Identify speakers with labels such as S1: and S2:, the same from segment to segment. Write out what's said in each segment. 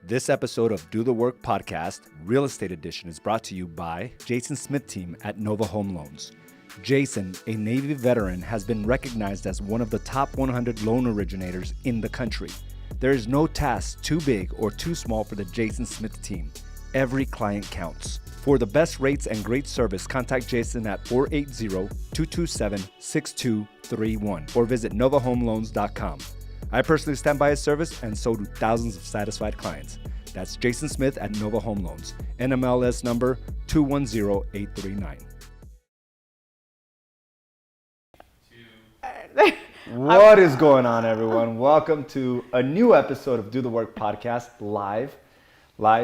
S1: This episode of Do the Work Podcast, Real Estate Edition, is brought to you by Jason Smith team at Nova Home Loans. Jason, a Navy veteran, has been recognized as one of the top 100 loan originators in the country. There is no task too big or too small for the Jason Smith team. Every client counts. For the best rates and great service, contact Jason at 480-227-6231 or visit novahomeloans.com. I personally stand by his service, and so do thousands of satisfied clients. That's Jason Smith at Nova Home Loans, NMLS number 210839. What is going on, everyone? Welcome to a new episode of Do the Work Podcast, live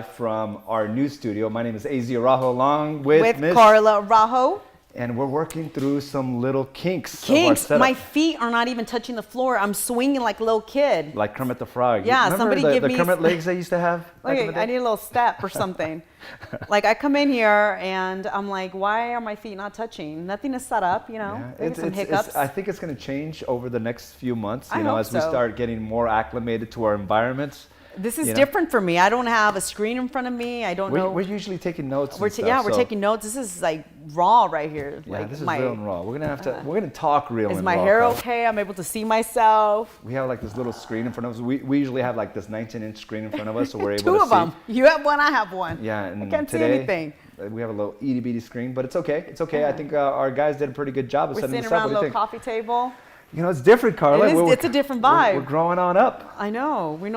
S1: from our new studio. My name is Araujo, along with Miss
S2: Carla Araujo.
S1: And we're working through some little kinks. Of our setup.
S2: My feet are not even touching the floor. I'm swinging like a little kid.
S1: Like Kermit the Frog.
S2: Yeah,
S1: remember
S2: somebody give me
S1: the Kermit legs I used to have?
S2: Okay, I need a little step or something. Like I come in here and I'm like, why are my feet not touching? Nothing is set up, you know.
S1: Yeah,
S2: Maybe some hiccups.
S1: I think it's going to change over the next few months.
S2: I hope
S1: as we start getting more acclimated to our environments.
S2: This is different for me. I don't have a screen in front of me. I don't know.
S1: We're usually taking notes.
S2: We're taking notes. This is like raw right here.
S1: Yeah,
S2: like
S1: this is real and raw. We're gonna talk real and raw.
S2: Is my hair okay? I'm able to see myself.
S1: We have like this little screen in front of us. We usually have like this 19-inch screen in front of us, so we're able
S2: Two
S1: to
S2: of them. You have one. I have one.
S1: Yeah, and
S2: I can't
S1: today,
S2: see anything.
S1: We have a little itty bitty screen, but it's okay. It's okay. I think our guys did a pretty good job of setting this up.
S2: We're sitting around a little coffee table.
S1: You know, it's different, Carla.
S2: It's a different vibe.
S1: We're growing on up.
S2: I know. I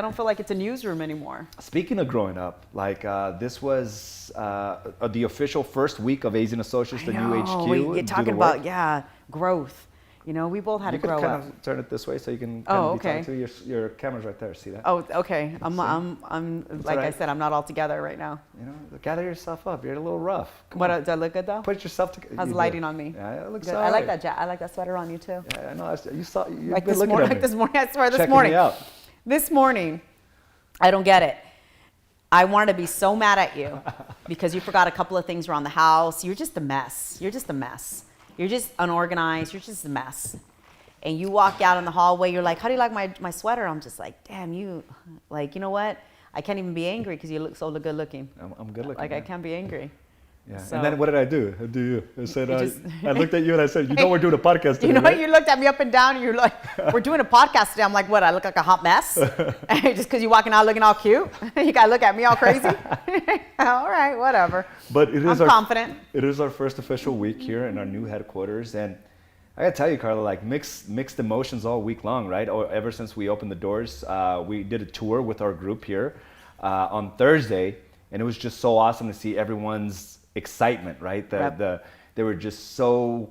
S2: don't feel like it's a newsroom anymore.
S1: Speaking of growing up, like this was the official first week of Asian Associates, the new HQ.
S2: You're talking about, growth. You know, we both had to grow up.
S1: You can kind of turn it this way so you can
S2: be
S1: talking to your camera's right there. See that?
S2: Oh, okay. I'm like I said, I'm not all together right now.
S1: You know, gather yourself up. You're a little rough.
S2: Does that look good though?
S1: Put yourself together.
S2: How's the lighting on me?
S1: Yeah, it looks
S2: good.
S1: all
S2: I like
S1: right.
S2: that I like that sweater on you too.
S1: Yeah, I know. You've
S2: like
S1: been looking at me.
S2: Like this morning, I swear,
S1: Checking me out.
S2: This morning, I don't get it. I wanted to be so mad at you because you forgot a couple of things around the house. You're just a mess. You're just unorganized. You're just a mess. And you walk out in the hallway, you're like, how do you like my sweater? I'm just like, damn, you know what? I can't even be angry because you look so good looking.
S1: I'm good looking.
S2: Like, man. I can't be angry.
S1: Yeah.
S2: So,
S1: and then what did I do? I said, I looked at you and I said, you know we're doing a podcast today,
S2: You know
S1: right?
S2: You looked at me up and down and you're like, we're doing a podcast today. I'm like, what? I look like a hot mess? Just because you're walking out looking all cute? You got to look at me all crazy? All right, whatever.
S1: But I'm
S2: confident.
S1: It is our first official week here in our new headquarters. And I gotta tell you, Carla, like mixed emotions all week long, right? Or ever since we opened the doors, we did a tour with our group here on Thursday, and it was just so awesome to see everyone's excitement, right? They were just so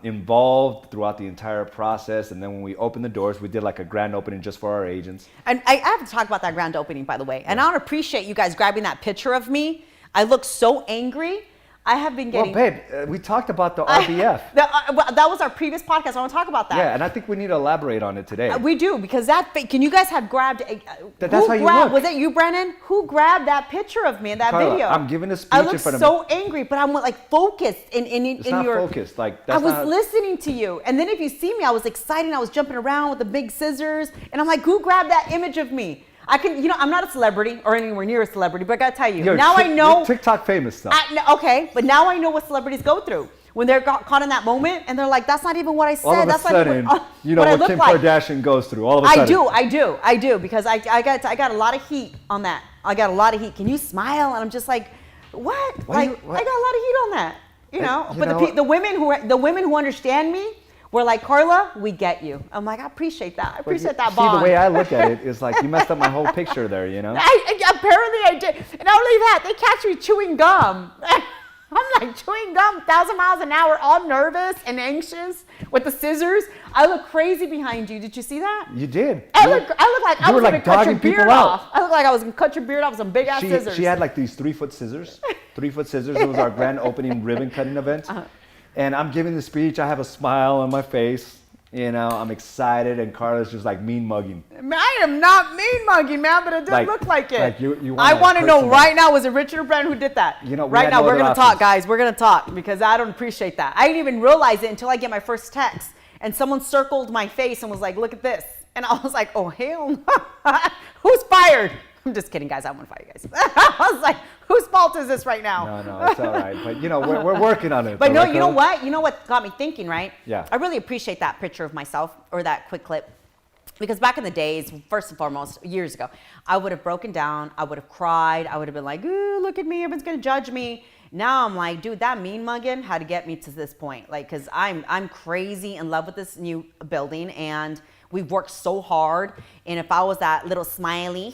S1: involved throughout the entire process. And then when we opened the doors, we did like a grand opening just for our agents.
S2: And I have to talk about that grand opening, by the way. And I don't appreciate you guys grabbing that picture of me. I look so angry. I have been getting...
S1: Well, babe, we talked about the RBF.
S2: That was our previous podcast. I want to talk about that.
S1: Yeah, and I think we need to elaborate on it today.
S2: We do, because can you guys have grabbed...
S1: That's how you look.
S2: Was it you, Brennan? Who grabbed that picture of me in that
S1: Carla,
S2: video?
S1: I'm giving a speech in front of me.
S2: I look so angry, but I'm like focused
S1: It's not focused. Like,
S2: I was listening to you. And then if you see me, I was excited. I was jumping around with the big scissors. And I'm like, who grabbed that image of me? I'm not a celebrity or anywhere near a celebrity, but I gotta tell you, I know.
S1: You're TikTok famous stuff.
S2: Okay, but now I know what celebrities go through when they're caught in that moment, and they're like, "That's not even what I said."
S1: All of a sudden, you know what Kim Kardashian goes through. All of a sudden,
S2: I do, because I got a lot of heat on that. I got a lot of heat. Can you smile? And I'm just like, what? I got a lot of heat on that. You know. But the women who understand me. We're like, Carla, we get you. I'm like, I appreciate that. I appreciate that bond.
S1: See, the way I look at it is like, you messed up my whole picture there, you know?
S2: Apparently I did. And not only that, they catch me chewing gum. I'm like chewing gum, 1,000 miles an hour, all nervous and anxious with the scissors. I look crazy behind you. Did you see that?
S1: You did.
S2: I look like I was going to cut your beard off. I look like I was going to cut your beard off with some big-ass scissors.
S1: She had like these 3-foot scissors. 3-foot scissors. It was our grand opening ribbon cutting event. And I'm giving the speech. I have a smile on my face. You know, I'm excited, and Carla's just like mean mugging.
S2: I am not mean mugging, man, but it did look like it.
S1: Like
S2: I want to know right now, was it Richard or Brent who did that?
S1: You know,
S2: right now, we're going to talk, guys. We're going to talk because I don't appreciate that. I didn't even realize it until I get my first text, and someone circled my face and was like, look at this. And I was like, oh, hell no. Who's fired? I'm just kidding, guys. I want to fight you guys. I was like, whose fault is this right now?
S1: No, it's all right. But we're working on it.
S2: But no,
S1: right,
S2: you know
S1: Carla?
S2: what? You know what got me thinking, right?
S1: Yeah.
S2: I really appreciate that picture of myself or that quick clip. Because back in the days, first and foremost, years ago, I would have broken down. I would have cried. I would have been like, ooh, look at me. Everyone's going to judge me. Now I'm like, dude, that mean mugging had to get me to this point. Like, because I'm crazy in love with this new building. And we've worked so hard. And if I was that little smiley,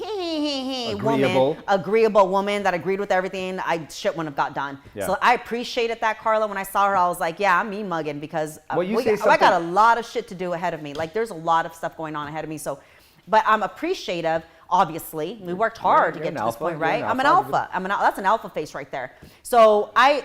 S2: agreeable woman that agreed with everything, shit wouldn't have got done.
S1: Yeah.
S2: So I appreciated that, Carla. When I saw her, I was like, yeah, I'm mean mugging because
S1: Well, you say
S2: I
S1: something-
S2: got a lot of shit to do ahead of me. Like, there's a lot of stuff going on ahead of me. So, but I'm appreciative. Obviously, we worked hard to
S1: You're
S2: get
S1: an
S2: to this
S1: alpha.
S2: point,
S1: You're
S2: right?
S1: an
S2: I'm an
S1: alpha.
S2: alpha. That's an alpha face right there. So I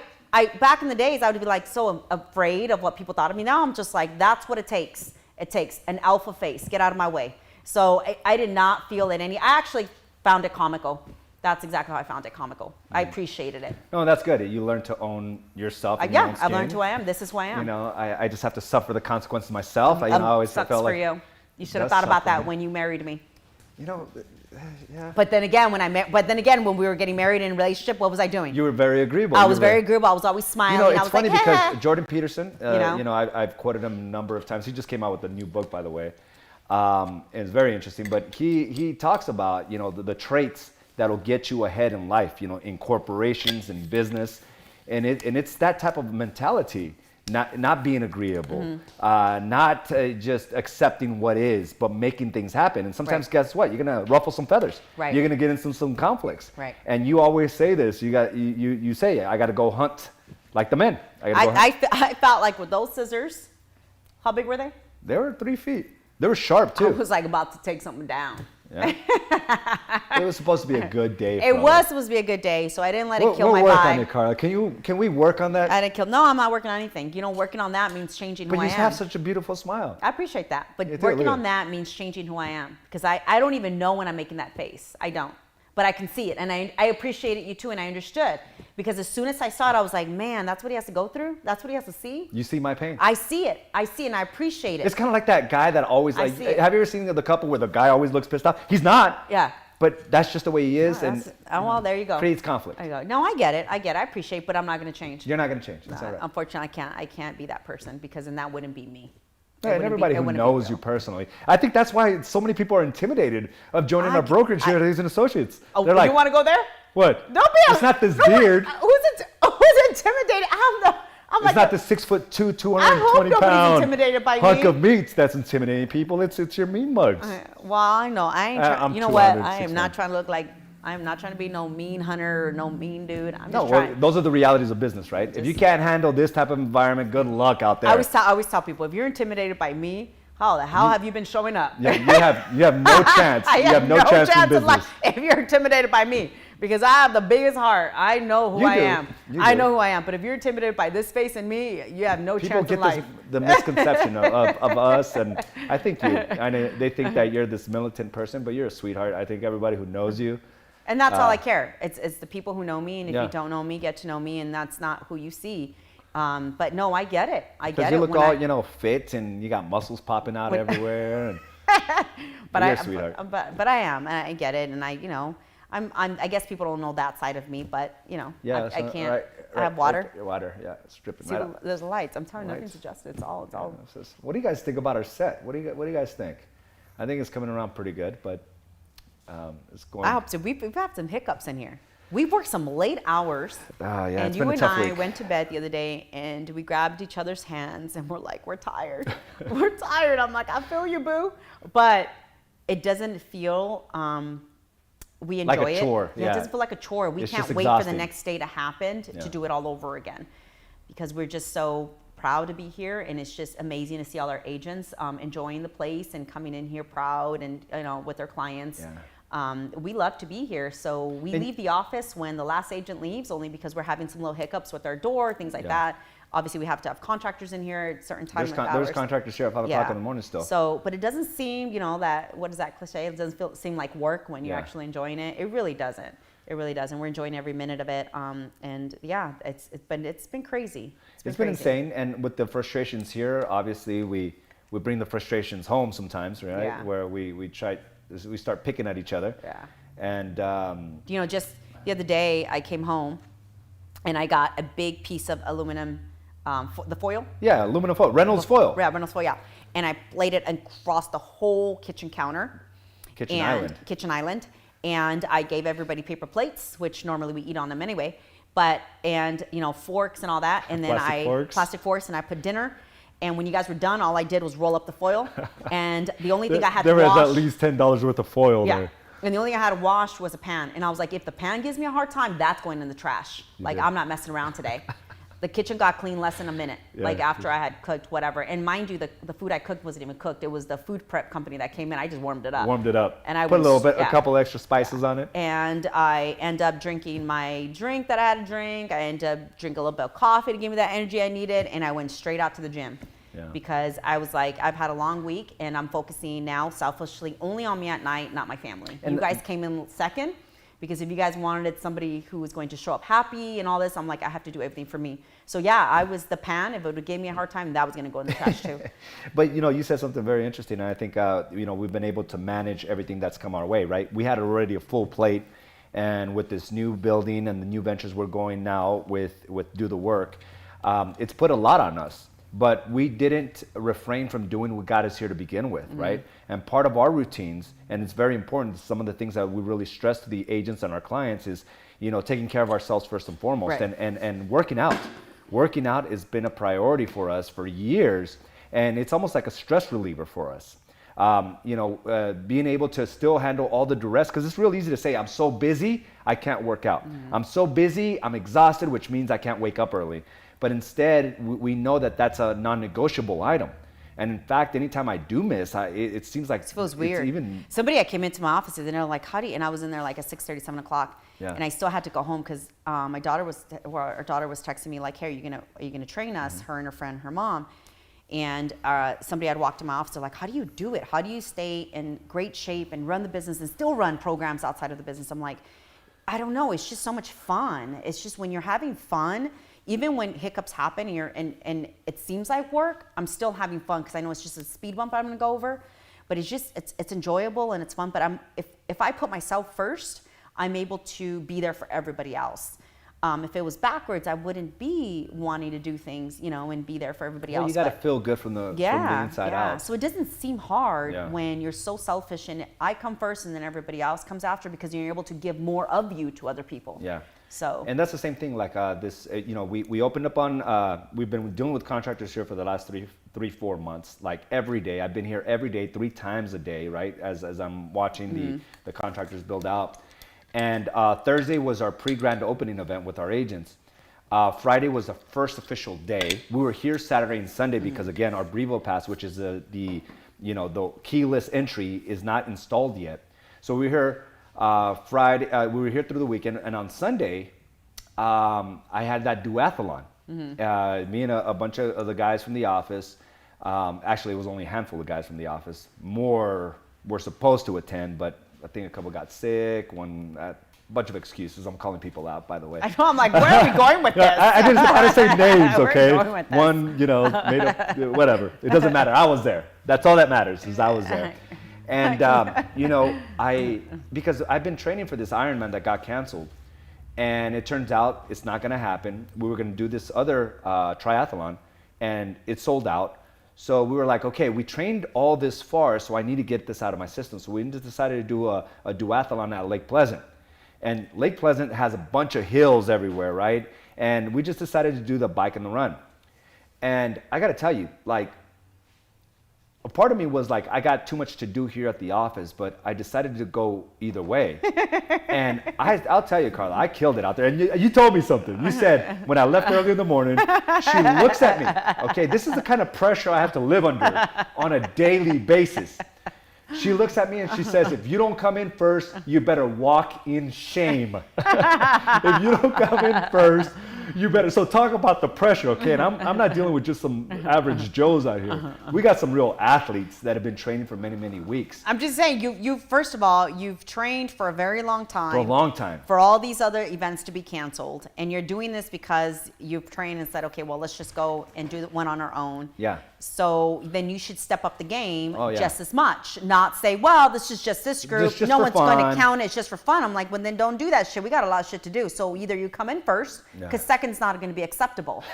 S2: back in the days, I would be like so afraid of what people thought of me. Now I'm just like, that's what it takes. It takes an alpha face. Get out of my way. So I did not feel it I actually found it comical. That's exactly how I found it comical. I appreciated it.
S1: No, that's good. You learn to own yourself. And your own
S2: Yeah, I learned
S1: skin.
S2: who I am. This is who I am.
S1: I just have to suffer the consequences myself. I always
S2: sucks
S1: felt
S2: for
S1: like
S2: you. You should have
S1: does
S2: thought about
S1: suck for
S2: that
S1: me.
S2: when you married me.
S1: Yeah.
S2: But then again, when we were getting married in a relationship, what was I doing?
S1: You were very agreeable.
S2: I
S1: You
S2: was
S1: were
S2: very agreeable. I was always smiling. I
S1: it's
S2: was
S1: funny
S2: like,
S1: because Jordan Peterson,
S2: know?
S1: I've quoted him a number of times. He just came out with a new book, by the way. And it's very interesting. But he talks about, the traits that'll get you ahead in life, in corporations and business. And it's that type of mentality. Not being agreeable, not just accepting what is, but making things happen. And sometimes,
S2: Right.
S1: guess what? You're gonna ruffle some feathers.
S2: Right.
S1: You're gonna get into some conflicts.
S2: Right.
S1: And you always say this. You say, I got to go hunt like the men.
S2: I felt like with those scissors, how big were they?
S1: They were 3 feet. They were sharp too.
S2: I was like about to take something down.
S1: Yeah. It was supposed to be a good day.
S2: It was supposed to be a good day, so I didn't let it kill my
S1: We'll work
S2: vibe.
S1: on it, Carla. Can we work on that?
S2: I didn't kill. No, I'm not working on anything. Working on that means changing
S1: But
S2: who
S1: you
S2: I am.
S1: have such a beautiful smile.
S2: I appreciate that, but
S1: Yeah, look
S2: working
S1: at
S2: on
S1: it.
S2: that means changing who I am because I don't even know when I'm making that face. I don't, but I can see it, and I appreciated you too, and I understood because as soon as I saw it, I was like, man, that's what he has to go through. That's what he has to see.
S1: You see my pain.
S2: I see it, and I appreciate it.
S1: It's kind of like that guy that always
S2: I
S1: like.
S2: see it.
S1: Have you ever seen the couple where the guy always looks pissed off? He's not.
S2: Yeah.
S1: But that's just the way he is,
S2: Oh,
S1: and
S2: well, there you go.
S1: creates conflict.
S2: There you go. No, I get it. I appreciate, but I'm not going to change.
S1: You're not going to change. That's all right.
S2: Unfortunately, I can't be that person because then that wouldn't be me.
S1: Yeah, and everybody who knows you personally. I think that's why so many people are intimidated of joining our brokerage here at Hayes & Associates.
S2: Oh,
S1: They're like,
S2: you want to go there?
S1: what?
S2: Don't be.
S1: It's not this
S2: no,
S1: beard.
S2: Who's intimidated? I'm
S1: It's
S2: like
S1: not the 6'2", 220
S2: I hope nobody's
S1: pound
S2: intimidated by
S1: hunk
S2: me.
S1: of meats that's intimidating people. It's your mean mugs.
S2: Well, I know. I ain't.
S1: I'm
S2: You know what?
S1: 200,
S2: I am not
S1: 6'1".
S2: trying to look like. I'm not trying to be no mean hunter or no mean dude. I'm
S1: No,
S2: just
S1: well,
S2: trying.
S1: those are the realities of business, right? If you can't handle this type of environment, good luck out there.
S2: I always tell people if you're intimidated by me, how the hell have you been showing up?
S1: Yeah, you have no chance.
S2: I
S1: You have no chance in business.
S2: life if you're intimidated by me because I have the biggest heart. I know who
S1: You
S2: I
S1: do.
S2: am.
S1: You
S2: I
S1: do.
S2: know who I am. But if you're intimidated by this face and me, you have no
S1: People
S2: chance in
S1: get
S2: life.
S1: the misconception of us, and I think they think that you're this militant person, but you're a sweetheart. I think everybody who knows you.
S2: And that's all I care. It's the people who know me, and if
S1: Yeah.
S2: you don't know me, get to know me, and that's not who you see. But no, I get it. I get
S1: Because
S2: it.
S1: you look
S2: when
S1: all, fit, and you got muscles popping out everywhere. And
S2: but
S1: you're
S2: I,
S1: a sweetheart.
S2: but I am, and I get it, and I guess people don't know that side of me, but
S1: Yeah,
S2: I
S1: so-
S2: can't.
S1: right,
S2: I have water.
S1: right, water, yeah, it's dripping
S2: See,
S1: right up.
S2: there's lights. I'm telling you,
S1: Lights.
S2: nothing's adjusted. It's all.
S1: What do you guys think about our set? What do you guys think? I think it's coming around pretty good, but it's going.
S2: I hope so. We've had some hiccups in here. We've worked some late hours.
S1: Yeah,
S2: and
S1: it's
S2: you
S1: been a
S2: and
S1: tough
S2: I
S1: week.
S2: went to bed the other day and we grabbed each other's hands and we're like, we're tired. We're tired. I'm like, I feel you, boo. But it doesn't feel, we enjoy
S1: Like a
S2: it.
S1: chore,
S2: Yeah,
S1: yeah.
S2: it doesn't feel like a chore. We
S1: It's
S2: can't
S1: just
S2: wait for the
S1: exhausting.
S2: next day to happen
S1: Yeah.
S2: to do it all over again because we're just so proud to be here, and it's just amazing to see all our agents enjoying the place and coming in here proud and with their clients.
S1: Yeah.
S2: We love to be here, so we leave the office when the last agent leaves, only because we're having some little hiccups with our door, things like
S1: Yeah.
S2: that. Obviously, we have to have contractors in here at certain times.
S1: There's contractors here at 5 o'clock in the morning still.
S2: So, but it doesn't seem, that what is that cliche? It doesn't seem like work when you're
S1: Yeah.
S2: actually enjoying it. It really doesn't. It really doesn't. We're enjoying every minute of it. And yeah, it's been crazy.
S1: It's been
S2: crazy.
S1: insane, and with the frustrations here, obviously we bring the frustrations home sometimes, right?
S2: Yeah.
S1: Where we start picking at each other.
S2: Yeah.
S1: And
S2: Just the other day I came home and I got a big piece of aluminum, the foil.
S1: yeah, aluminum foil, Reynolds foil,
S2: Yeah, Reynolds foil, yeah. And I laid it across the whole kitchen counter.
S1: kitchen island.
S2: Kitchen island. And I gave everybody paper plates, which normally we eat on them anyway. And forks and all that. And then plastic forks, and I put dinner. And when you guys were done, all I did was roll up the foil. And the only thing I had to wash.
S1: There was at least $10 worth of foil
S2: Yeah.
S1: there.
S2: And the only thing I had to wash was a pan. And I was like, if the pan gives me a hard time, that's going in the trash. I'm not messing around today. The kitchen got clean less than a minute, after I had cooked whatever. And mind you, the food I cooked wasn't even cooked. It was the food prep company that came in. I just warmed it up. And I
S1: put a couple extra spices on it.
S2: And I end up drinking my drink that I had to drink. I end up drinking a little bit of coffee to give me that energy I needed. And I went straight out to the gym. Yeah. Because I was like, I've had a long week and I'm focusing now selfishly only on me at night, not my family. And you guys came in second, because if you guys wanted somebody who was going to show up happy and all this, I'm like, I have to do everything for me. So yeah, I was the pan. If it would have gave me a hard time, that was going to go in the trash too.
S1: But you said something very interesting, and I think we've been able to manage everything that's come our way, right? We had already a full plate, and with this new building and the new ventures we're going now with Do the Work, it's put a lot on us. But we didn't refrain from doing what got us here to begin with, right? And part of our routines, and it's very important, some of the things that we really stress to the agents and our clients is, taking care of ourselves first and foremost,
S2: right.
S1: and working out. Working out has been a priority for us for years, and it's almost like a stress reliever for us. Being able to still handle all the duress, because it's real easy to say, I'm so busy, I can't work out. I'm so busy, I'm exhausted, which means I can't wake up early. But instead, we know that that's a non-negotiable item. And in fact, anytime I do miss, it seems like
S2: it feels weird. Somebody I came into my office and they're like, how do you, and I was in there like at 6:30, 7 o'clock. Yeah. And I still had to go home because our daughter was texting me like, hey, are you gonna train us? Her and her friend, her mom. And somebody had walked in my office, they're like, how do you do it? How do you stay in great shape and run the business and still run programs outside of the business? I'm like, I don't know. It's just so much fun. It's just when you're having fun, even when hiccups happen and it seems like work, I'm still having fun because I know it's just a speed bump I'm gonna go over. But it's enjoyable and it's fun. But if I put myself first, I'm able to be there for everybody else. If it was backwards, I wouldn't be wanting to do things, and be there for everybody else.
S1: You got to feel good from the inside out.
S2: So it doesn't seem hard when you're so selfish and I come first and then everybody else comes after, because you're able to give more of you to other people.
S1: Yeah.
S2: So.
S1: And that's the same thing. Like we opened up on. We've been dealing with contractors here for the last 4 months. Like every day, I've been here every day, 3 times a day, right? As I'm watching the contractors build out. And Thursday was our pre-grand opening event with our agents. Friday was the first official day. We were here Saturday and Sunday because again, our Brevo Pass, which is the keyless entry, is not installed yet. So we were here Friday. We were here through the weekend, and on Sunday, I had that duathlon. Me and a bunch of the guys from the office. Actually, it was only a handful of guys from the office. More were supposed to attend, but I think a couple got sick, a bunch of excuses. I'm calling people out, by the way.
S2: I know, I'm like, where are we going with this?
S1: I didn't want to say names, okay?
S2: Where are we going with this?
S1: One, made up, whatever. It doesn't matter. I was there. That's all that matters, is I was there. And, because I've been training for this Ironman that got canceled, and it turns out it's not going to happen. We were going to do this other triathlon, and it sold out. So we were like, okay, we trained all this far, so I need to get this out of my system. So we just decided to do a duathlon at Lake Pleasant. And Lake Pleasant has a bunch of hills everywhere, right? And we just decided to do the bike and the run. And I gotta tell you, like, a part of me was like, I got too much to do here at the office, but I decided to go either way. And I'll tell you, Carla, I killed it out there. And you told me something. You said, when I left early in the morning, she looks at me. Okay, this is the kind of pressure I have to live under on a daily basis. She looks at me and she says, if you don't come in first, you better walk in shame. If you don't come in first, You better. So talk about the pressure, okay? And I'm not dealing with just some average Joes out here. We got some real athletes that have been training for many, many weeks.
S2: I'm just saying, you first of all, you've trained for a very long time.
S1: For a long time.
S2: For all these other events to be canceled. And you're doing this because you've trained and said, okay, well, let's just go and do one on our own.
S1: Yeah.
S2: So then you should step up the game
S1: yeah.
S2: just as much. Not say, well, this is just this group.
S1: Just
S2: no
S1: for
S2: one's going to
S1: fun.
S2: count it. It's just for fun. I'm like, well, then don't do that shit. We got a lot of shit to do. So either you come in first, because second's not going to be acceptable.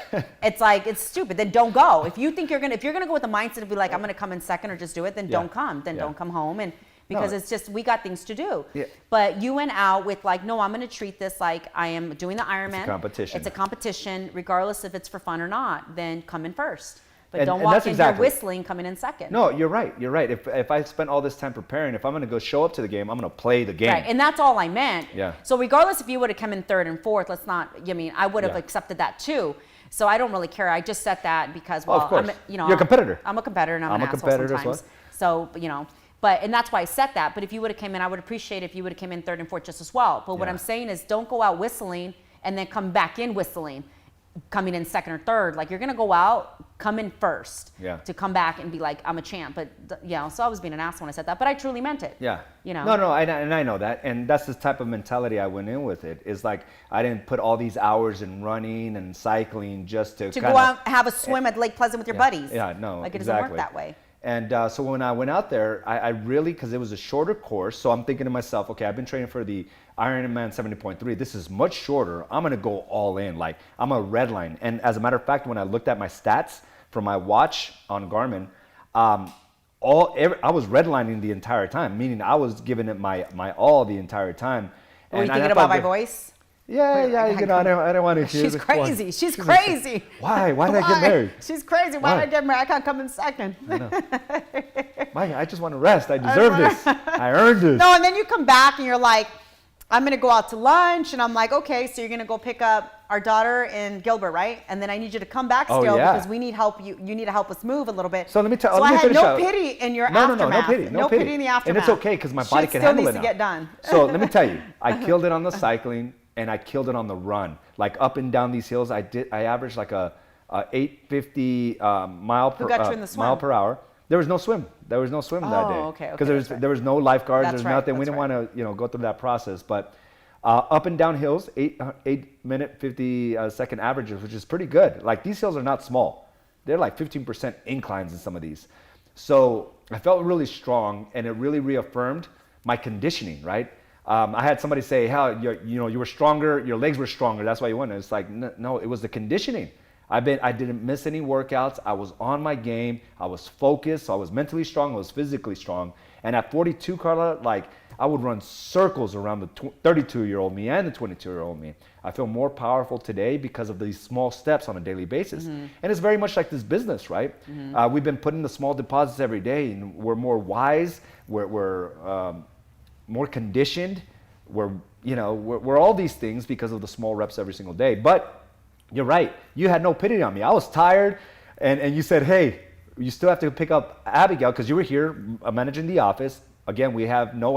S2: It's like, it's stupid. Then don't go. If you think if you're going to go with the mindset of be like, I'm going to come in second or just do it, then don't come. Then don't come home. And because it's just, we got things to do.
S1: Yeah.
S2: But you went out with like, no, I'm going to treat this like I am doing the Ironman.
S1: It's a competition.
S2: It's a competition, regardless if it's for fun or not. Then come in first. But
S1: And-
S2: don't
S1: and
S2: walk
S1: that's
S2: in
S1: exactly-
S2: here whistling, coming in second.
S1: No, you're right. You're right. If I spent all this time preparing, if I'm going to go show up to the game, I'm going to play the game.
S2: Right, and that's all I meant.
S1: Yeah.
S2: So regardless if you would have come in third and fourth, let's not, I mean, I would have accepted that too. So I don't really care. I just said that because, well,
S1: of course.
S2: I'm,
S1: You're a competitor.
S2: I'm a competitor and I'm
S1: I'm
S2: an
S1: a
S2: asshole
S1: competitor as
S2: sometimes. So, and that's why I said that. But if you would have come in, I would appreciate if you would have come in third and fourth just as well. But what I'm saying is don't go out whistling and then come back in whistling, coming in second or third. Like, you're going to go out, come in first to come back and be like, I'm a champ. But, so I was being an asshole when I said that. But I truly meant it.
S1: Yeah.
S2: No,
S1: and I know that. And that's the type of mentality I went in with it. Is like, I didn't put all these hours in running and cycling just to
S2: go out and have a swim at Lake Pleasant with your buddies.
S1: Yeah, no,
S2: like, it
S1: exactly.
S2: doesn't work that way.
S1: And so when I went out there, I really, because it was a shorter course, so I'm thinking to myself, okay, I've been training for the Ironman 70.3. This is much shorter. I'm going to go all in. Like, I'm a red line. And as a matter of fact, when I looked at my stats from my watch on Garmin, I was redlining the entire time, meaning I was giving it my all the entire time.
S2: Were you thinking about my voice?
S1: Yeah, I don't want to hear
S2: She's crazy. She's crazy.
S1: Why? Why did I get married?
S2: She's crazy. Why did I get married? I can't come in second.
S1: I know. Mike, I just want to rest. I deserve this. I earned this.
S2: No, and then you come back and you're like, I'm going to go out to lunch. And I'm like, okay, so you're going to go pick up our daughter in Gilbert, right? And then I need you to come back still because we need help. You need to help us move a little bit.
S1: So let me tell you.
S2: So I had no pity in your aftermath.
S1: No pity
S2: in the aftermath.
S1: And it's okay because my body can handle it now.
S2: Still needs to get done.
S1: So let me tell you, I killed it on the cycling and I killed it on the run. Like, up and down these hills, I averaged like a 850 mile per hour. There was no swim. There was no swim that day.
S2: Okay.
S1: Because there was no lifeguards. There's nothing. We didn't want to go through that process. But up and down hills, 8-minute 50-second averages, which is pretty good. Like, these hills are not small. They're like 15% inclines in some of these. So I felt really strong, and it really reaffirmed my conditioning. Right. I had somebody say, "How you were stronger. Your legs were stronger. That's why you won." It's like, no, it was the conditioning. I didn't miss any workouts. I was on my game. I was focused. I was mentally strong. I was physically strong. And at 42, Carla, like, I would run circles around the 32-year-old me and the 22-year-old me. I feel more powerful today because of these small steps on a daily basis. Mm-hmm. And it's very much like this business, right? Mm-hmm. We've been putting the small deposits every day, and we're more wise. We're more conditioned. We're all these things because of the small reps every single day. But you're right. You had no pity on me. I was tired, and you said, hey, you still have to pick up Abigail because you were here managing the office. Again, we have no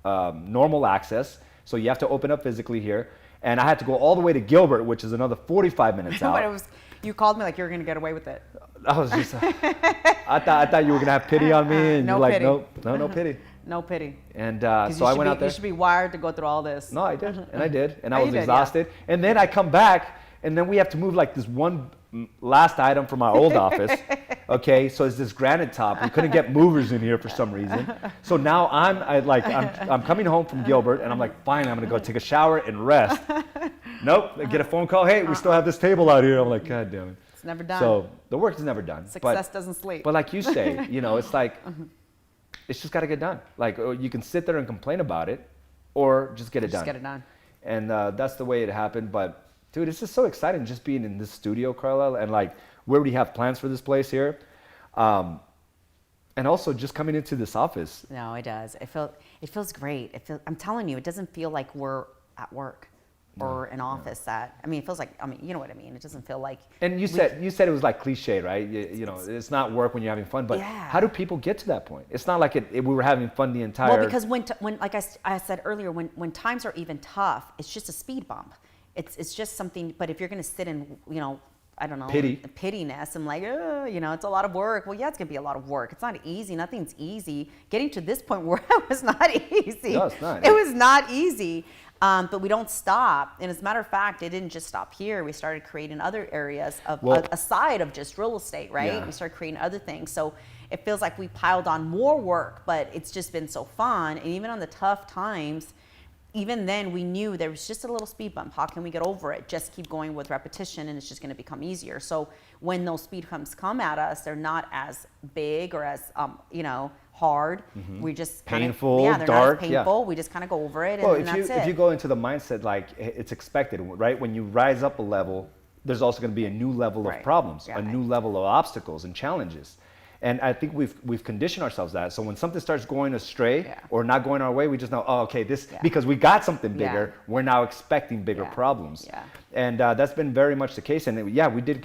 S1: normal access, so you have to open up physically here. And I had to go all the way to Gilbert, which is another 45 minutes out.
S2: But you called me like you were going to get away with it.
S1: I was just, I thought you were going to have pity on me, and
S2: no
S1: you're like,
S2: pity.
S1: no pity.
S2: No pity.
S1: And so I went out there.
S2: You should be wired to go through all this.
S1: No, I did. And I did. And I was exhausted. Yeah. And then I come back, and then we have to move like this one last item from our old office. Okay, so it's this granite top. We couldn't get movers in here for some reason. So now I'm coming home from Gilbert, and I'm like, fine, I'm going to go take a shower and rest. Nope. I get a phone call. Hey, we still have this table out here. I'm like, God damn it.
S2: It's never done.
S1: So the work is never done.
S2: Success doesn't sleep.
S1: But like you say, it's like, it's just got to get done. Like, you can sit there and complain about it, or just get it done.
S2: Just get it done.
S1: And that's the way it happened. But dude, it's just so exciting just being in this studio, Carla, and like we already have plans for this place here, and also just coming into this office.
S2: No, it does. It feels great. I'm telling you, it doesn't feel like we're at work or an office that, it feels like, you know what I mean? It doesn't feel like. And you
S1: said it was like cliche, right? It's not work when you're having fun, but how do people get to that point? It's not like we were having fun the entire.
S2: Well, because when like I said earlier, when times are even tough, it's just a speed bump. it's just something. But if you're going to sit in, I don't know, pittiness and like, it's a lot of work. Well, yeah, it's going to be a lot of work. It's not easy. Nothing's easy. Getting to this point where it was not easy.
S1: No, it's not.
S2: It was not easy. But we don't stop. And as a matter of fact, it didn't just stop here. We started creating other areas aside of just real estate, right?
S1: Yeah.
S2: We started creating other things. So it feels like we piled on more work, but it's just been so fun. And even on the tough times, even then we knew there was just a little speed bump. How can we get over it? Just keep going with repetition and it's just going to become easier. So when those speed bumps come at us, they're not as big or as, hard. We just
S1: painful,
S2: they're
S1: dark,
S2: not as painful. We just kind of go over it
S1: well,
S2: and that's it.
S1: If you go into the mindset like it's expected, right? When you rise up a level, there's also going to be a new level of problems, a new level of obstacles and challenges. And I think we've conditioned ourselves that. So when something starts going astray or not going our way, we just know, oh, okay, because we got something bigger, we're now expecting bigger problems.
S2: Yeah.
S1: And that's been very much the case. And we did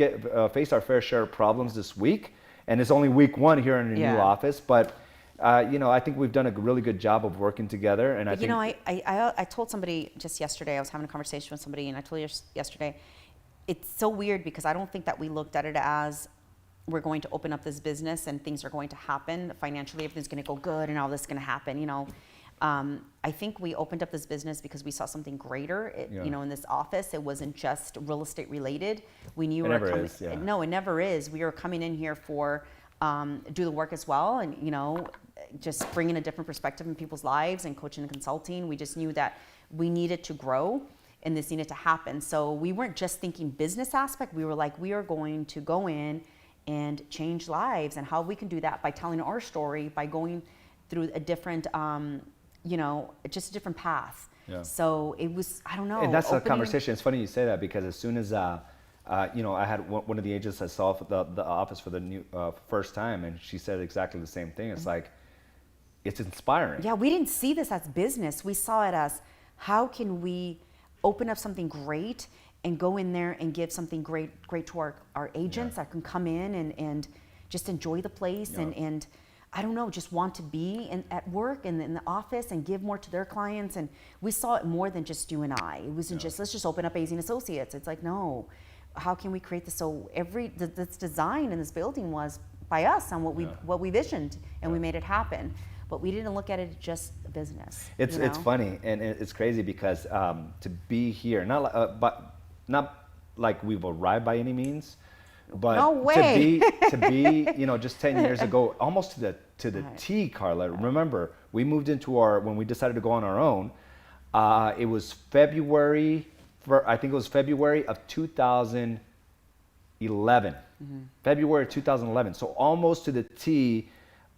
S1: face our fair share of problems this week. And it's only week 1 here in the new office. But, I think we've done a really good job of working together. And
S2: I told somebody just yesterday, I was having a conversation with somebody, and I told you yesterday, it's so weird because I don't think that we looked at it as we're going to open up this business and things are going to happen financially, everything's going to go good and all this is going to happen. I think we opened up this business because we saw something greater. In this office, it wasn't just real estate related. We knew No, it never is. We were coming in here for do the work as well, and just bringing a different perspective in people's lives and coaching and consulting. We just knew that we needed to grow and this needed to happen. So we weren't just thinking business aspect. We were like, we are going to go in and change lives, and how we can do that by telling our story, by going through a different, just a different path.
S1: Yeah.
S2: So it was, I don't know.
S1: And that's a conversation. It's funny you say that because as soon as, I had one of the agents I saw for the office for the new first time, and she said exactly the same thing. It's like, it's inspiring.
S2: Yeah, we didn't see this as business. We saw it as, how can we open up something great and go in there and give something great to our agents that can come in and just enjoy the place and I don't know, just want to be at work and in the office and give more to their clients. And we saw it more than just you and I. It wasn't just, let's just open up Azing Associates. It's like, no, how can we create this? So this design in this building was by us on what we visioned, and we made it happen. But we didn't look at it just a business.
S1: It's funny and it's crazy because to be here, not like we've arrived by any means, but
S2: no way.
S1: to be just 10 years ago, almost to the T, Carla. Remember, we moved into when we decided to go on our own. It was February of 2011. February 2011. So almost to the T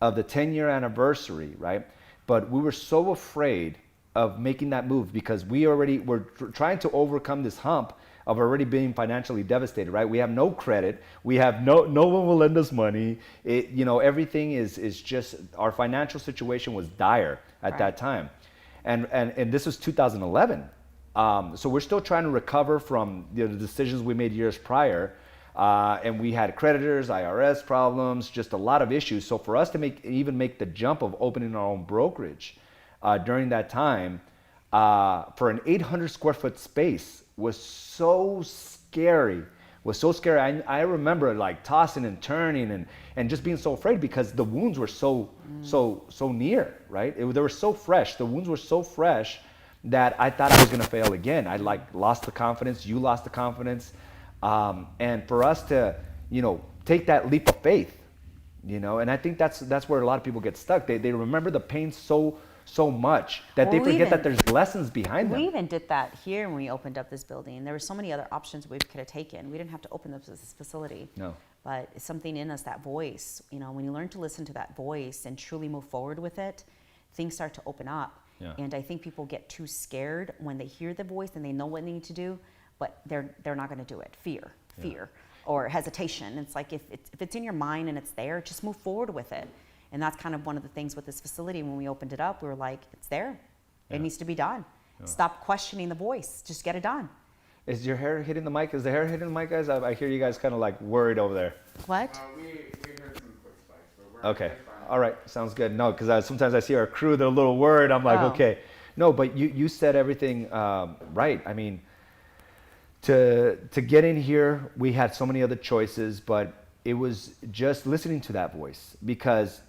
S1: of the 10-year anniversary, right? But we were so afraid of making that move because we already were trying to overcome this hump of already being financially devastated, right? We have no credit. We have no one will lend us money. Everything is just, our financial situation was dire at that time. And this was 2011. So we're still trying to recover from the decisions we made years prior. And we had creditors, IRS problems, just a lot of issues. So for us to make the jump of opening our own brokerage during that time, for an 800 square foot space was so scary. I remember like tossing and turning and just being so afraid because the wounds were so near, right? They were so fresh. The wounds were so fresh that I thought I was going to fail again. I lost the confidence. You lost the confidence. And for us to, take that leap of faith, and I think that's where a lot of people get stuck. They remember the pain so much that they forget that there's lessons behind them.
S2: We even did that here when we opened up this building. There were so many other options we could have taken. We didn't have to open up this facility.
S1: No.
S2: But it's something in us, that voice, when you learn to listen to that voice and truly move forward with it, things start to open up. Yeah. And I think people get too scared when they hear the voice and they know what they need to do, but they're not going to do it. Fear or hesitation. It's like if it's in your mind and it's there, just move forward with it. And that's kind of one of the things with this facility. When we opened it up, we were like, it's there. It needs to be done. Yeah. Stop questioning the voice. Just get it done.
S1: Is your hair hitting the mic? Is the hair hitting the mic, guys? I hear you guys kind of like worried over there.
S2: What?
S3: We heard some quick spikes, but we're
S1: okay. All right. Sounds good. No, because sometimes I see our crew, they're a little worried. I'm like, okay. No, but you said everything right. I mean, to get in here, we had so many other choices, but it was just listening to that voice, because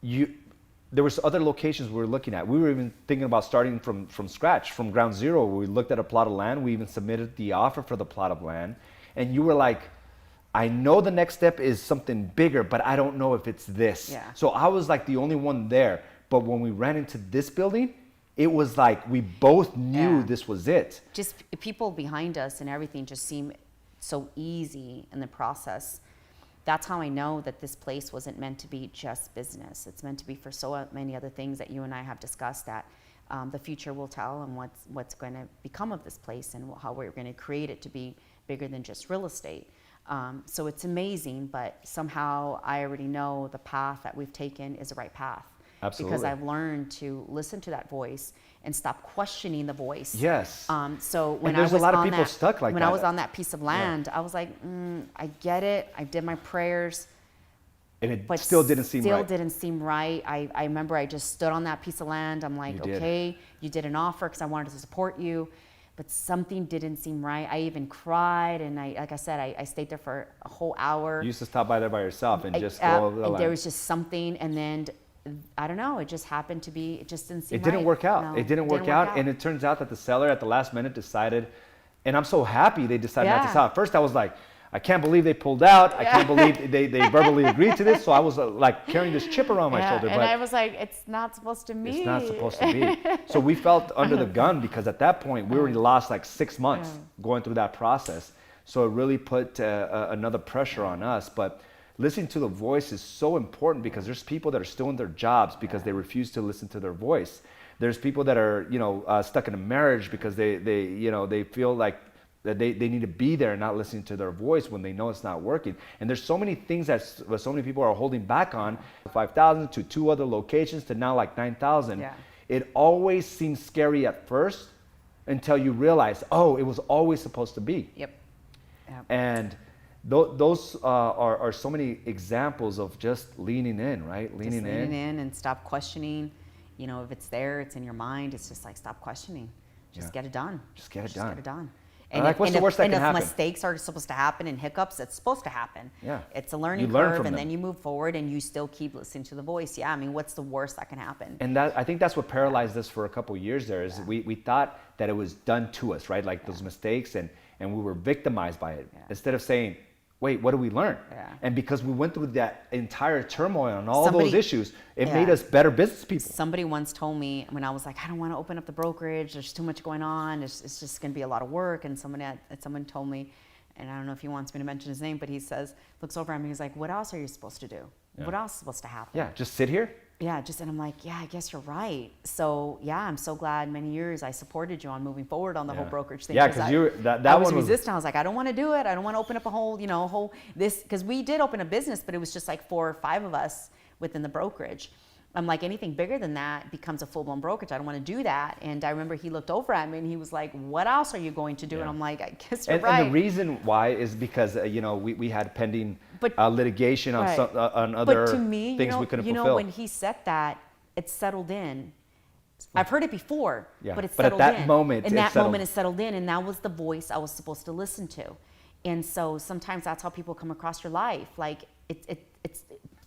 S1: there was other locations we were looking at. We were even thinking about starting from scratch, from ground zero. We looked at a plot of land. We even submitted the offer for the plot of land. And you were like, I know the next step is something bigger, but I don't know if it's this.
S2: Yeah.
S1: So I was like the only one there. But when we ran into this building, it was like we both knew this was it.
S2: Just people behind us and everything just seemed so easy in the process. That's how I know that this place wasn't meant to be just business. It's meant to be for so many other things that you and I have discussed, that the future will tell, and what's going to become of this place, and how we're going to create it to be bigger than just real estate. So it's amazing, but somehow I already know the path that we've taken is the right path.
S1: Absolutely.
S2: Because I've learned to listen to that voice and stop questioning the voice.
S1: Yes.
S2: So when
S1: there's
S2: I was
S1: a lot of
S2: on
S1: people
S2: that,
S1: stuck like
S2: when
S1: that.
S2: I was on that piece of land, I was like, I get it. I did my prayers.
S1: And it
S2: But
S1: still didn't seem right.
S2: Still didn't seem right. I remember I just stood on that piece of land. I'm like,
S1: You did.
S2: okay, you did an offer because I wanted to support you, but something didn't seem right. I even cried, and like I said, I stayed there for a whole hour.
S1: You used to stop by there by yourself and just go over the
S2: and
S1: line.
S2: there was just something, and then I don't know. It just happened to be. It just didn't seem.
S1: It didn't
S2: right.
S1: work out.
S2: No,
S1: It didn't work out. And it turns out that the seller at the last minute decided, and I'm so happy they decided not to
S2: Yeah.
S1: sell. At first I was like, I can't believe they pulled out. I can't believe they verbally agreed to this. So I was like carrying this chip around my shoulder.
S2: And
S1: But
S2: I was like, it's not supposed to be.
S1: it's not supposed to be. So we felt under the gun, because at that point we already lost like 6 months going through that process. So it really put another pressure on us. But listening to the voice is so important, because there's people that are still in their jobs because they refuse to listen to their voice. There's people that are, stuck in a marriage because they feel like that they need to be there and not listening to their voice when they know it's not working. And there's so many things that so many people are holding back on. 5,000 to 2 other locations to now like 9,000.
S2: Yeah.
S1: It always seems scary at first until you realize, oh, it was always supposed to be.
S2: Yep.
S1: And those are so many examples of just leaning in, right?
S2: Leaning in and stop questioning. If it's there, it's in your mind. It's just like, stop questioning. Just get it done.
S1: Just get it
S2: Just get
S1: done.
S2: it done.
S1: And like, what's the worst that can happen?
S2: And if mistakes are supposed to happen and hiccups, it's supposed to happen.
S1: Yeah.
S2: It's a learning
S1: You learn
S2: curve,
S1: from
S2: and
S1: them.
S2: then you move forward, and you still keep listening to the voice. Yeah, I mean, what's the worst that can happen?
S1: And I think that's what paralyzed us for a couple of years there, is we thought that it was done to us, right? Like those mistakes, and we were victimized by it. Instead of saying, wait, what did we learn?
S2: Yeah.
S1: And because we went through that entire turmoil and all those
S2: Somebody-
S1: issues, it made us better business people.
S2: Somebody once told me, when I was like, I don't want to open up the brokerage. There's too much going on. It's just going to be a lot of work. And someone told me, and I don't know if he wants me to mention his name, but he says, looks over at me, he's like, what else are you supposed to do?
S1: Yeah.
S2: What else is supposed to happen?
S1: Yeah, just sit here.
S2: Yeah, and I'm like, yeah, I guess you're right. So yeah, I'm so glad many years I supported you on moving forward on the whole brokerage thing.
S1: Yeah, because that
S2: I was
S1: one was
S2: resistant. I was like, I don't want to do it. I don't want to open up a whole this, because we did open a business, but it was just like 4 or 5 of us within the brokerage. I'm like, anything bigger than that becomes a full-blown brokerage. I don't want to do that. And I remember he looked over at me and he was like, what else are you going to do? And I'm like, I guess you're right.
S1: And the reason why is because we had pending litigation on on other
S2: but to me,
S1: things we couldn't fulfill.
S2: When he said that, it settled in. I've heard it before, but it's
S1: But at
S2: settled
S1: that
S2: in.
S1: moment,
S2: in
S1: it
S2: that
S1: settled.
S2: moment, it settled in, and that was the voice I was supposed to listen to. And so sometimes that's how people come across your life. Like it's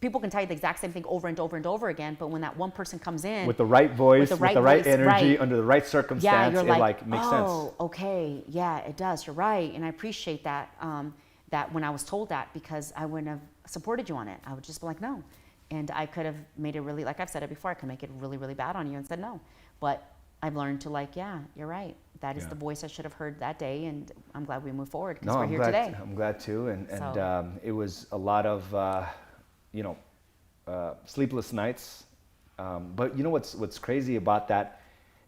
S2: people can tell you the exact same thing over and over and over again, but when that one person comes in
S1: with the right voice, with the right
S2: voice,
S1: energy, under the right circumstance,
S2: you're
S1: it makes sense.
S2: Oh, okay, yeah, it does. You're right, and I appreciate that. That when I was told that, because I wouldn't have supported you on it. I would just be like, no. And I could have made it really, like I've said it before, I could make it really, really bad on you and said no. But I've learned to yeah, you're right. That is the voice I should have heard that day, and I'm glad we moved forward because we're here today.
S1: I'm glad too, and it was a lot of sleepless nights. But you know what's crazy about that?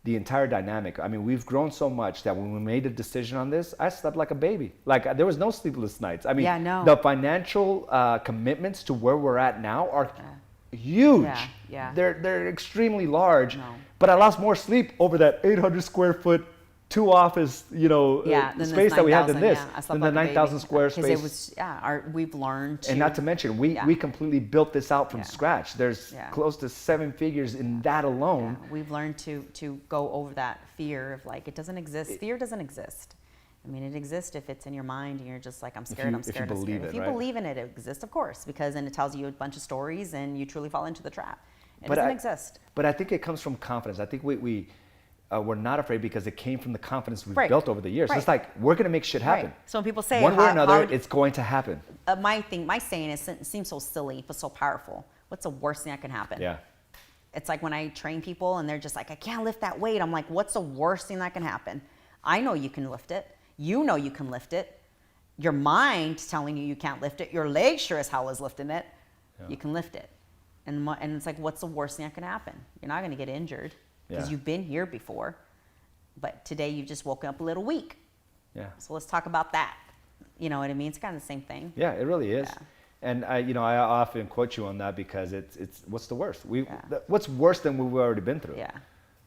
S1: The entire dynamic. I mean, we've grown so much that when we made a decision on this, I slept like a baby. Like there was no sleepless nights. I mean, the financial commitments to where we're at now are huge.
S2: Yeah.
S1: They're extremely large.
S2: No.
S1: But I lost more sleep over that 800 square foot 2 office, space that we had than this, than the 9,000 square space.
S2: Because it was, we've learned to.
S1: And not to mention, we completely built this out from scratch. There's close to 7 figures in that alone.
S2: We've learned to go over that fear of it doesn't exist. Fear doesn't exist. I mean, it exists if it's in your mind and you're just like, I'm
S1: If
S2: scared,
S1: you-
S2: I'm
S1: if you
S2: scared, I'm
S1: believe
S2: scared.
S1: it,
S2: If you
S1: right?
S2: believe in it, it exists, of course, because then it tells you a bunch of stories and you truly fall into the trap. It
S1: But
S2: doesn't
S1: I-
S2: exist.
S1: But I think it comes from confidence. I think we're not afraid because it came from the confidence we've
S2: Right.
S1: built over the years.
S2: Right.
S1: It's like, we're going to make shit happen.
S2: Right. So when people say,
S1: One way or
S2: how-
S1: another,
S2: how-
S1: it's going to happen.
S2: my saying is, it seems so silly, but so powerful. What's the worst thing that can happen?
S1: Yeah.
S2: It's like when I train people and they're just like, I can't lift that weight. I'm like, what's the worst thing that can happen? I know you can lift it. You know you can lift it. Your mind's telling you can't lift it. Your leg sure as hell is lifting it.
S1: Yeah.
S2: You can lift it. And it's like, what's the worst thing that can happen? You're not going to get injured because
S1: Yeah.
S2: you've been here before. But today you just woke up a little weak.
S1: Yeah.
S2: So let's talk about that. You know what I mean? It's kind of the same thing.
S1: Yeah, it really is.
S2: Yeah.
S1: And I often quote you on that because it's what's the worst?
S2: Yeah.
S1: What's worse than what we've already been through?
S2: Yeah.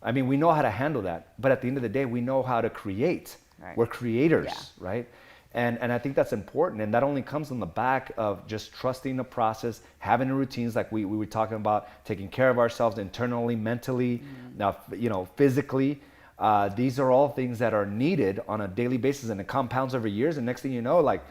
S1: I mean, we know how to handle that, but at the end of the day, we know how to create.
S2: Right.
S1: We're creators,
S2: Yeah.
S1: right? And I think that's important, and that only comes on the back of just trusting the process, having the routines like we were talking about, taking care of ourselves internally, mentally, now physically. These are all things that are needed on a daily basis, and it compounds over years. And next thing you know, like,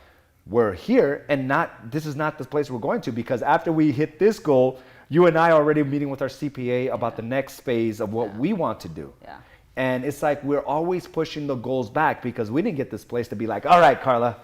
S1: we're here, and this is not the place we're going to, because after we hit this goal, you and I are already meeting with our CPA about the next phase of what we want to do.
S2: Yeah.
S1: And it's like we're always pushing the goals back because we didn't get this place to be like, all right, Carla,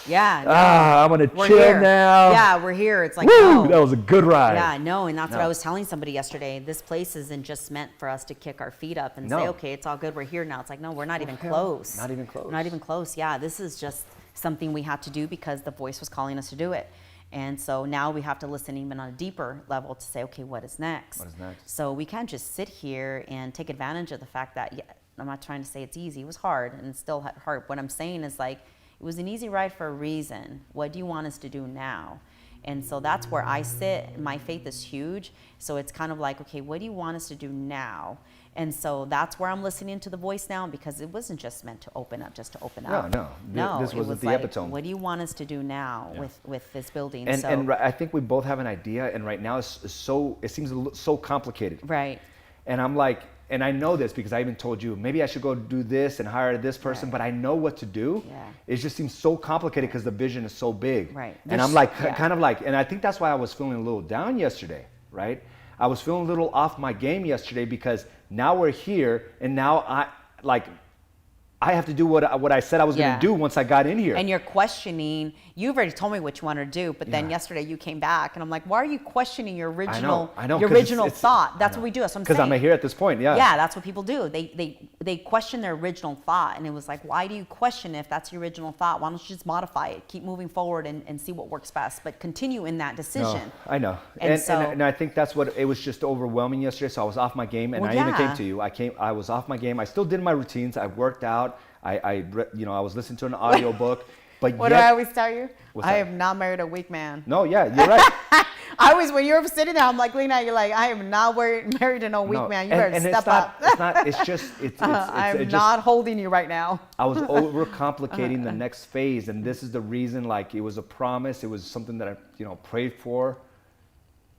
S2: Yeah. No,
S1: I'm gonna
S2: we're
S1: chill
S2: here.
S1: now.
S2: Yeah, we're here. It's like,
S1: Woo,
S2: no.
S1: that was a good ride.
S2: Yeah, no, and that's what
S1: No.
S2: I was telling somebody yesterday. This place isn't just meant for us to kick our feet up and say,
S1: No.
S2: okay, it's all good, we're here now. It's like, no, we're not even
S1: hell,
S2: close.
S1: not even close.
S2: We're not even close. Yeah, this is just something we had to do because the voice was calling us to do it. And so now we have to listen even on a deeper level to say, okay, what is next?
S1: What is next?
S2: So we can't just sit here and take advantage of the fact that, yeah, I'm not trying to say it's easy. It was hard and it's still hard. What I'm saying is like, it was an easy ride for a reason. What do you want us to do now? And so that's where I sit. My faith is huge. So it's kind of like, okay, what do you want us to do now? And so that's where I'm listening to the voice now, because it wasn't just meant to open up, just to open up.
S1: No.
S2: No,
S1: This
S2: it
S1: wasn't
S2: was
S1: the
S2: like,
S1: epitome.
S2: what do you want us to do now
S1: Yeah.
S2: with this building?
S1: And I think we both have an idea, and right now it seems so complicated.
S2: Right.
S1: And I'm like, and I know this because I even told you, maybe I should go do this and hire this person,
S2: Right.
S1: but I know what to do.
S2: Yeah.
S1: It just seems so complicated because the vision is so big.
S2: Right.
S1: And I'm
S2: There's-
S1: like,
S2: yeah.
S1: kind of like, and I think that's why I was feeling a little down yesterday, right? I was feeling a little off my game yesterday because now we're here, and now I have to do what I said I was going
S2: Yeah.
S1: to do once I got in here.
S2: And you're questioning, you've already told me what you wanted to do, but then
S1: Yeah.
S2: yesterday you came back and I'm like, why are you questioning your original,
S1: I know,
S2: your
S1: 'cause
S2: original
S1: it's-
S2: thought? That's what we do. That's what I'm saying.
S1: Because I'm here at this point, yeah.
S2: Yeah, that's what people do. They question their original thought, and it was like, why do you question it if that's your original thought? Why don't you just modify it, keep moving forward, and see what works best, but continue in that
S1: No,
S2: decision.
S1: I know,
S2: And
S1: and,
S2: so-
S1: and I think that's what it was, just overwhelming yesterday. So I was off my game, and
S2: Well,
S1: I even came
S2: yeah.
S1: to you. I was off my game. I still did my routines. I worked out. I was listening to an audio book, but
S2: What
S1: yet,
S2: do I always tell you?
S1: What's
S2: I
S1: that?
S2: am not married a weak man.
S1: No, yeah, you're right.
S2: I was, when you were sitting there, I'm like, Lena, you're like, I am not married to no weak
S1: No,
S2: man. You better step up.
S1: It's not. It's just.
S2: I'm not holding you right now.
S1: I was overcomplicating the next phase, and this is the reason. Like, it was a promise. It was something that I prayed for.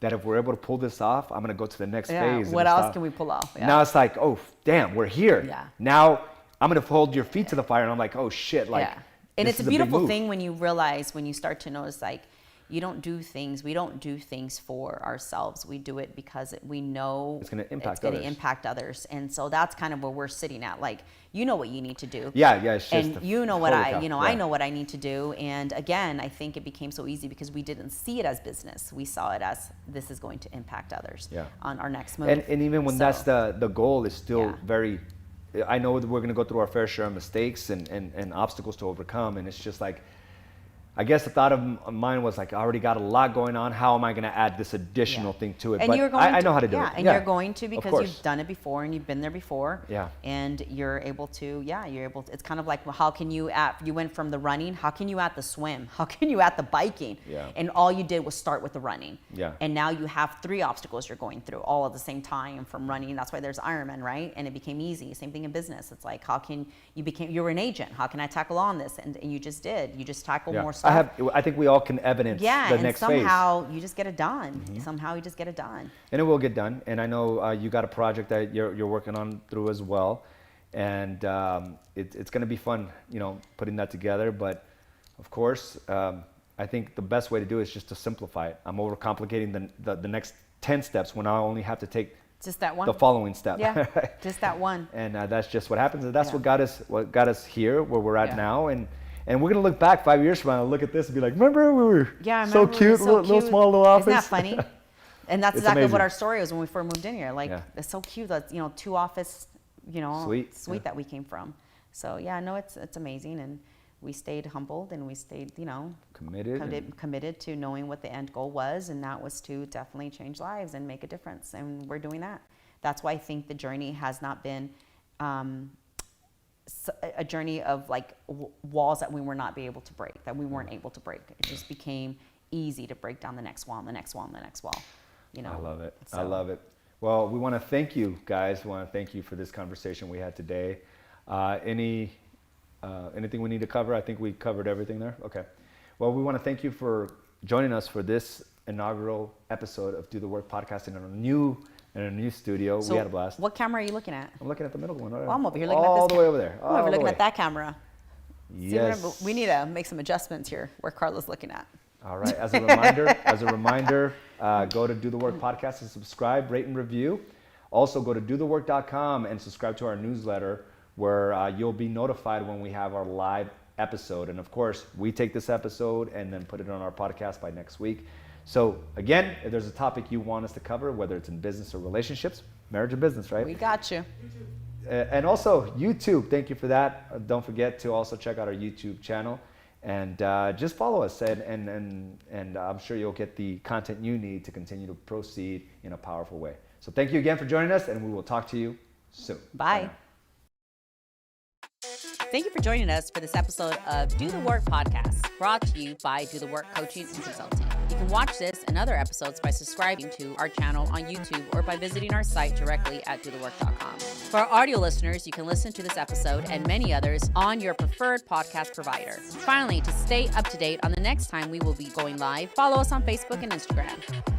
S1: That if we're able to pull this off, I'm gonna go to the next
S2: Yeah.
S1: phase. and
S2: What else
S1: stuff.
S2: can we pull off? Yeah.
S1: Now it's like, oh damn, we're here.
S2: Yeah.
S1: Now I'm gonna hold your feet to the fire, and I'm like, oh shit, like.
S2: Yeah. And
S1: this
S2: it's a
S1: is big
S2: beautiful
S1: move.
S2: thing when you realize, when you start to notice, like, we don't do things for ourselves. We do it because we know
S1: It's gonna impact
S2: it's gonna
S1: others.
S2: impact others. And so that's kind of where we're sitting at. Like, you know what you need to do.
S1: Yeah, it's just.
S2: And you know what
S1: holy
S2: I
S1: cow,
S2: I
S1: yeah.
S2: know what I need to do. And again, I think it became so easy because we didn't see it as business. We saw it as, this is going to impact others
S1: Yeah.
S2: on our next move.
S1: And even when that's
S2: So,
S1: the goal, is still
S2: Yeah.
S1: very. I know that we're gonna go through our fair share of mistakes and obstacles to overcome, and it's just like. I guess the thought of mine was like, I already got a lot going on. How am I going to add this additional thing to it?
S2: And
S1: But
S2: you're going
S1: I know how to do
S2: yeah,
S1: it.
S2: and you're going to,
S1: of
S2: because
S1: course.
S2: you've done it before and you've been there before.
S1: Yeah.
S2: And you're able to, it's kind of like, well, how can you you went from the running, how can you add the swim? How can you add the biking?
S1: Yeah.
S2: And all you did was start with the running.
S1: Yeah.
S2: And now you have 3 obstacles you're going through all at the same time from running. That's why there's Ironman, right? And it became easy. Same thing in business. It's like, how can you were an agent. How can I tackle on this? And you just did. You just tackled
S1: Yeah.
S2: more stuff.
S1: I think we all can evidence
S2: Yeah,
S1: the
S2: and
S1: next phase. Mm-hmm.
S2: somehow you just get it done. Somehow you just get it done.
S1: And it will get done. And I know you got a project that you're working on through as well. And it's going to be fun, putting that together. But of course, I think the best way to do it is just to simplify it. I'm overcomplicating the next 10 steps when I only have to take
S2: just that one.
S1: The following step.
S2: Yeah, just that one.
S1: And that's just what happens. And that's
S2: Yeah.
S1: what got us here where we're at
S2: Yeah.
S1: now. And we're gonna look back 5 years from now and look at this and be like, remember we were
S2: Yeah, I
S1: so
S2: remember we were
S1: cute, little small little office.
S2: Isn't that funny? And that's
S1: It's
S2: exactly
S1: amazing.
S2: what our story was when we first moved in here. Like,
S1: Yeah.
S2: it's so cute that, 2 office,
S1: Suite, yeah.
S2: that we came from. So yeah, no, it's amazing. And we stayed humbled and we stayed, committed to knowing what the end goal was. And that was to definitely change lives and make a difference. And we're doing that. That's why I think the journey has not been a journey of like walls that we were not be able to break, that we weren't able to break. It just became easy to break down the next wall and the next wall and the next wall.
S1: I love it.
S2: So.
S1: I love it. Well, we want to thank you guys. We want to thank you for this conversation we had today. Anything we need to cover? I think we covered everything there. Okay. Well, we want to thank you for joining us for this inaugural episode of Do the Work podcast in a new studio.
S2: So
S1: we had a blast.
S2: What camera are you looking at?
S1: I'm looking at the middle one.
S2: Well, I'm over here looking at this.
S1: All the way over there.
S2: I'm over
S1: all
S2: looking
S1: the way.
S2: at that camera.
S1: Yes.
S2: See, we need to make some adjustments here where Carla's looking at.
S1: All right. As a reminder, go to Do the Work podcast and subscribe, rate, and review. Also, go to dothework.com and subscribe to our newsletter where you'll be notified when we have our live episode. And of course, we take this episode and then put it on our podcast by next week. So again, if there's a topic you want us to cover, whether it's in business or relationships, marriage or business, right?
S2: We got you.
S1: And also YouTube, thank you for that. Don't forget to also check out our YouTube channel and just follow us. And I'm sure you'll get the content you need to continue to proceed in a powerful way. So thank you again for joining us, and we will talk to you soon.
S2: Bye.
S1: now.
S4: Thank you for joining us for this episode of Do the Work podcast, brought to you by Do the Work Coaching and Consulting. You can watch this and other episodes by subscribing to our channel on YouTube or by visiting our site directly at dothework.com. For our audio listeners, you can listen to this episode and many others on your preferred podcast provider. Finally, to stay up to date on the next time we will be going live, follow us on Facebook and Instagram.